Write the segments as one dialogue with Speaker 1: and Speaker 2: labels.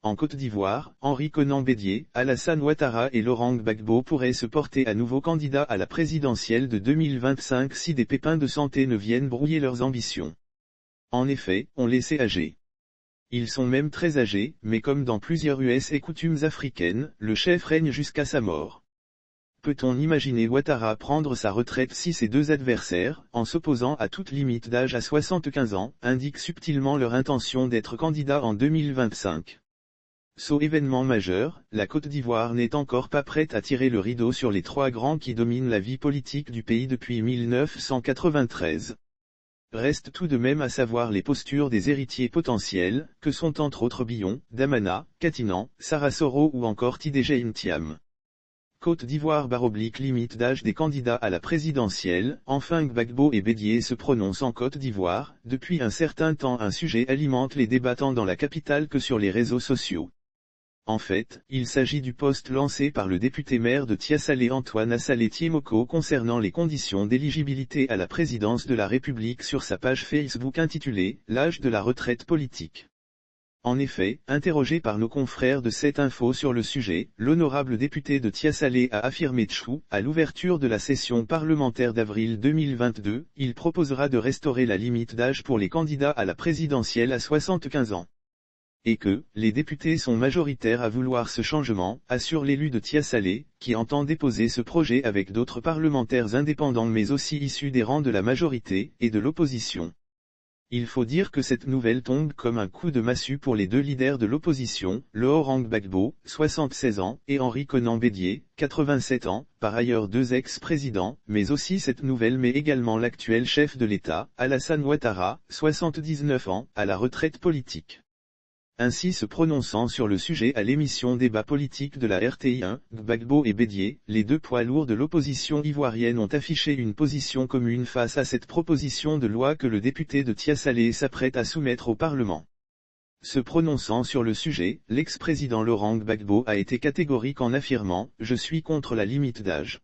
Speaker 1: En Côte d'Ivoire, Henri Konan Bédié, Alassane Ouattara et Laurent Gbagbo pourraient se porter à nouveau candidats à la présidentielle de 2025 si des pépins de santé ne viennent brouiller leurs ambitions. En effet, on les sait âgés. Ils sont même très âgés, mais comme dans plusieurs us et coutumes africaines, le chef règne jusqu'à sa mort. Peut-on imaginer Ouattara prendre sa retraite si ses deux adversaires, en s'opposant à toute limite d'âge à 75 ans, indiquent subtilement leur intention d'être candidat en 2025? Sauf événement majeur, la Côte d'Ivoire n'est encore pas prête à tirer le rideau sur les trois grands qui dominent la vie politique du pays depuis 1993. Reste tout de même à savoir les postures des héritiers potentiels, que sont entre autres Billon, Damana, Katinan, Sarah Soro ou encore Tidejé Thiam. Côte d'Ivoire / limite d'âge des candidats à la présidentielle, enfin Gbagbo et Bédié se prononcent en Côte d'Ivoire. Depuis un certain temps un sujet alimente les débats tant dans la capitale que sur les réseaux sociaux. En fait, il s'agit du post lancé par le député maire de Tiasalé Antoine Assalé Tiemoko concernant les conditions d'éligibilité à la présidence de la République sur sa page Facebook intitulée « L'âge de la retraite politique ». En effet, interrogé par nos confrères de 7info sur le sujet, l'honorable député de Tiasalé a affirmé tchou, à l'ouverture de la session parlementaire d'avril 2022, il proposera de restaurer la limite d'âge pour les candidats à la présidentielle à 75 ans. Et que, les députés sont majoritaires à vouloir ce changement, assure l'élu de Tiasalé, qui entend déposer ce projet avec d'autres parlementaires indépendants mais aussi issus des rangs de la majorité et de l'opposition. Il faut dire que cette nouvelle tombe comme un coup de massue pour les deux leaders de l'opposition, Laurent Gbagbo, 76 ans, et Henri Konan Bédié, 87 ans, par ailleurs deux ex-présidents, mais aussi cette nouvelle mais également l'actuel chef de l'État, Alassane Ouattara, 79 ans, à la retraite politique. Ainsi se prononçant sur le sujet à l'émission Débat politique de la RTI1, Gbagbo et Bédié, les deux poids lourds de l'opposition ivoirienne ont affiché une position commune face à cette proposition de loi que le député de Tiasalé s'apprête à soumettre au Parlement. Se prononçant sur le sujet, l'ex-président Laurent Gbagbo a été catégorique en affirmant « Je suis contre la limite d'âge.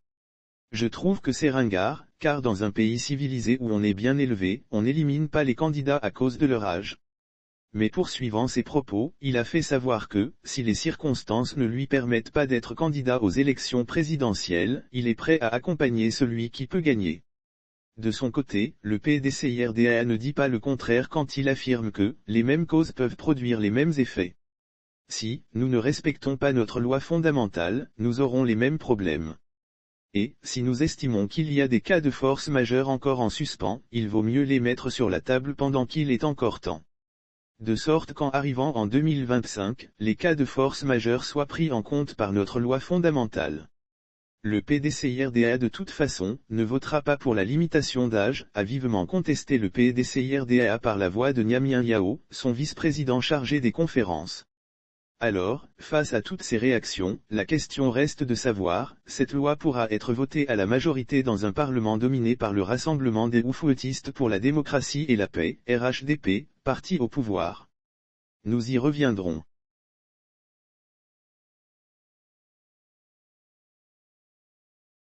Speaker 1: Je trouve que c'est ringard, car dans un pays civilisé où on est bien élevé, on n'élimine pas les candidats à cause de leur âge. » Mais poursuivant ses propos, il a fait savoir que, si les circonstances ne lui permettent pas d'être candidat aux élections présidentielles, il est prêt à accompagner celui qui peut gagner. De son côté, le PDCIRDA ne dit pas le contraire quand il affirme que, les mêmes causes peuvent produire les mêmes effets. Si, nous ne respectons pas notre loi fondamentale, nous aurons les mêmes problèmes. Et, si nous estimons qu'il y a des cas de force majeure encore en suspens, il vaut mieux les mettre sur la table pendant qu'il est encore temps. De sorte qu'en arrivant en 2025, les cas de force majeure soient pris en compte par notre loi fondamentale. Le PDCIRDA de toute façon, ne votera pas pour la limitation d'âge, a vivement contesté le PDCIRDA par la voix de Niamien Yao, son vice-président chargé des conférences. Alors, face à toutes ces réactions, la question reste de savoir, cette loi pourra être votée à la majorité dans un parlement dominé par le Rassemblement des Oufouettistes pour la démocratie et la paix, RHDP, parti au pouvoir. Nous y reviendrons.